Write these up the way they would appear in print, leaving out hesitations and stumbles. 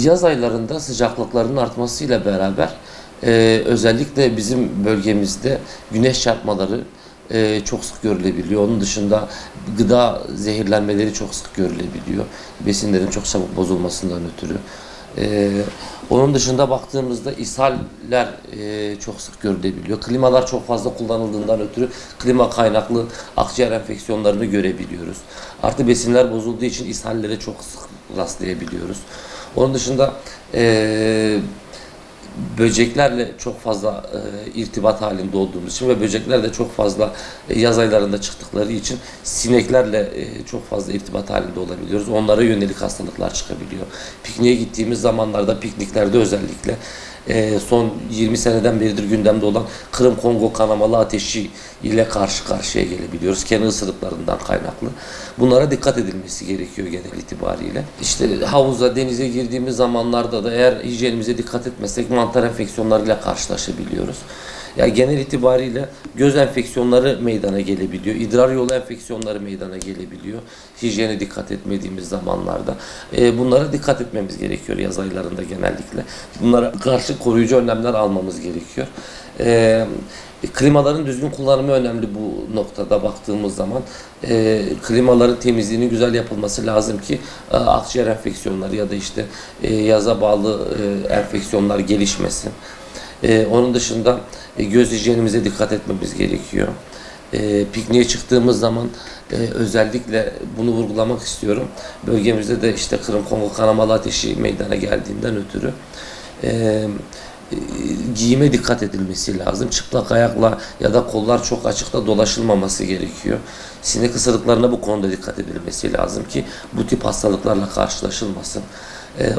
Yaz aylarında sıcaklıkların artmasıyla beraber özellikle bizim bölgemizde güneş çarpmaları çok sık görülebiliyor. Onun dışında gıda zehirlenmeleri çok sık görülebiliyor. Besinlerin çok çabuk bozulmasından ötürü. Onun dışında baktığımızda ishaller çok sık görülebiliyor. Klimalar çok fazla kullanıldığından ötürü klima kaynaklı akciğer enfeksiyonlarını görebiliyoruz. Artı besinler bozulduğu için ishallere çok sık rastlayabiliyoruz. Onun dışında böceklerle çok fazla irtibat halinde olduğumuz için ve böcekler de çok fazla yaz aylarında çıktıkları için sineklerle çok fazla irtibat halinde olabiliyoruz. Onlara yönelik hastalıklar çıkabiliyor. Pikniğe gittiğimiz zamanlarda, pikniklerde özellikle son 20 seneden beridir gündemde olan Kırım-Kongo kanamalı ateşi ile karşı karşıya gelebiliyoruz. Kene ısırıklarından kaynaklı. Bunlara dikkat edilmesi gerekiyor genel itibariyle. İşte havuza, denize girdiğimiz zamanlarda da eğer hijyenimize dikkat etmezsek mantar enfeksiyonlarıyla karşılaşabiliyoruz. Yani genel itibariyle göz enfeksiyonları meydana gelebiliyor. İdrar yolu enfeksiyonları meydana gelebiliyor. Hijyene dikkat etmediğimiz zamanlarda. Bunlara dikkat etmemiz gerekiyor yaz aylarında genellikle. Bunlara karşı koruyucu önlemler almamız gerekiyor. Klimaların düzgün kullanımı önemli bu noktada baktığımız zaman. Klimaların temizliğinin güzel yapılması lazım ki akciğer enfeksiyonları ya da işte yaza bağlı enfeksiyonlar gelişmesin. Onun dışında göz hijyenimize dikkat etmemiz gerekiyor. Pikniğe çıktığımız zaman özellikle bunu vurgulamak istiyorum. Bölgemizde de işte Kırım-Kongo kanamalı ateşi meydana geldiğinden ötürü giyime dikkat edilmesi lazım. Çıplak ayakla ya da kollar çok açıkta dolaşılmaması gerekiyor. Sinek ısırıklarına bu konuda dikkat edilmesi lazım ki bu tip hastalıklarla karşılaşılmasın.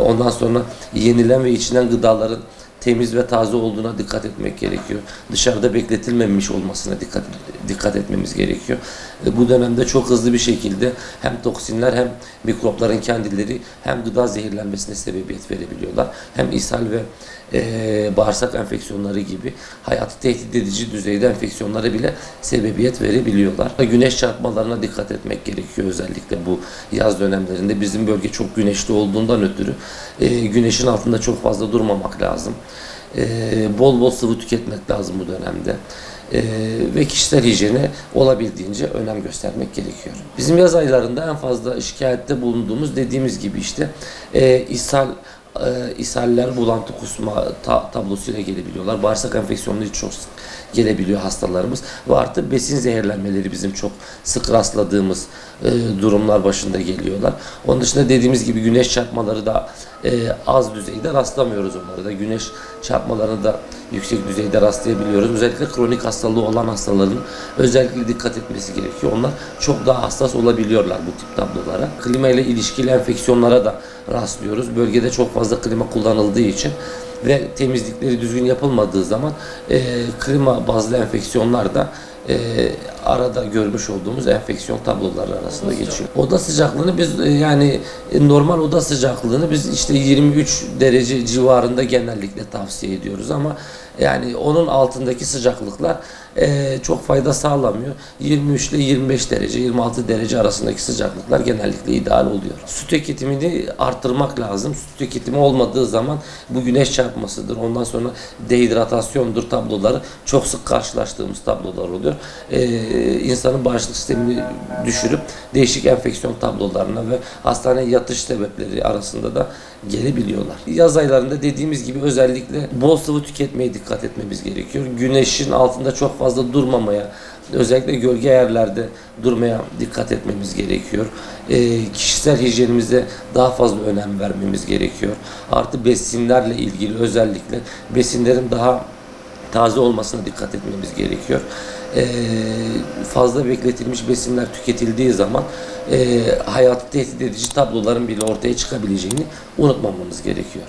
Ondan sonra yenilen ve içilen gıdaların temiz ve taze olduğuna dikkat etmek gerekiyor. Dışarıda bekletilmemiş olmasına dikkat etmemiz gerekiyor. Bu dönemde çok hızlı bir şekilde hem toksinler hem mikropların kendileri hem gıda zehirlenmesine sebebiyet verebiliyorlar. Hem ishal ve bağırsak enfeksiyonları gibi hayatı tehdit edici düzeyde enfeksiyonlara bile sebebiyet verebiliyorlar. Güneş çarpmalarına dikkat etmek gerekiyor özellikle bu yaz dönemlerinde. Bizim bölge çok güneşli olduğundan ötürü güneşin altında çok fazla durmamak lazım. Bol bol sıvı tüketmek lazım bu dönemde. Ve kişisel hijyene olabildiğince önem göstermek gerekiyor. Bizim yaz aylarında en fazla şikayette bulunduğumuz dediğimiz gibi işte ishaller, bulantı, kusma tablosuyla gelebiliyorlar. Bağırsak enfeksiyonları çok sık gelebiliyor hastalarımız. Ve artı besin zehirlenmeleri bizim çok sık rastladığımız durumlar başında geliyorlar. Onun dışında dediğimiz gibi güneş çarpmaları da az düzeyde rastlamıyoruz onları da. Güneş çarpmalarını da yüksek düzeyde rastlayabiliyoruz. Özellikle kronik hastalığı olan hastaların özellikle dikkat etmesi gerekiyor. Onlar çok daha hassas olabiliyorlar bu tip tablolara. Klima ile ilişkili enfeksiyonlara da rastlıyoruz. Bölgede çok fazla klima kullanıldığı için ve temizlikleri düzgün yapılmadığı zaman klima bazlı enfeksiyonlar da arada görmüş olduğumuz enfeksiyon tabloları arasında geçiyor. Oda sıcaklığını biz yani normal oda sıcaklığını biz işte 23 derece civarında genellikle tavsiye ediyoruz ama yani onun altındaki sıcaklıklar çok fayda sağlamıyor. 23 ile 25 derece, 26 derece arasındaki sıcaklıklar genellikle ideal oluyor. Su tüketimini arttırmak lazım. Su tüketimi olmadığı zaman bu güneş çarpmasıdır. Ondan sonra dehidratasyondur tabloları çok sık karşılaştığımız tablolar oluyor. İnsanın bağışıklık sistemini düşürüp değişik enfeksiyon tablolarına ve hastaneye yatış sebepleri arasında da gelebiliyorlar. Yaz aylarında dediğimiz gibi özellikle bol sıvı tüketmeye dikkat etmemiz gerekiyor. Güneşin altında çok fazla durmamaya, özellikle gölge yerlerde durmaya dikkat etmemiz gerekiyor. Kişisel hijyenimize daha fazla önem vermemiz gerekiyor. Artı besinlerle ilgili özellikle besinlerin daha taze olmasına dikkat etmemiz gerekiyor. Fazla bekletilmiş besinler tüketildiği zaman hayatı tehdit edici tabloların bile ortaya çıkabileceğini unutmamamız gerekiyor.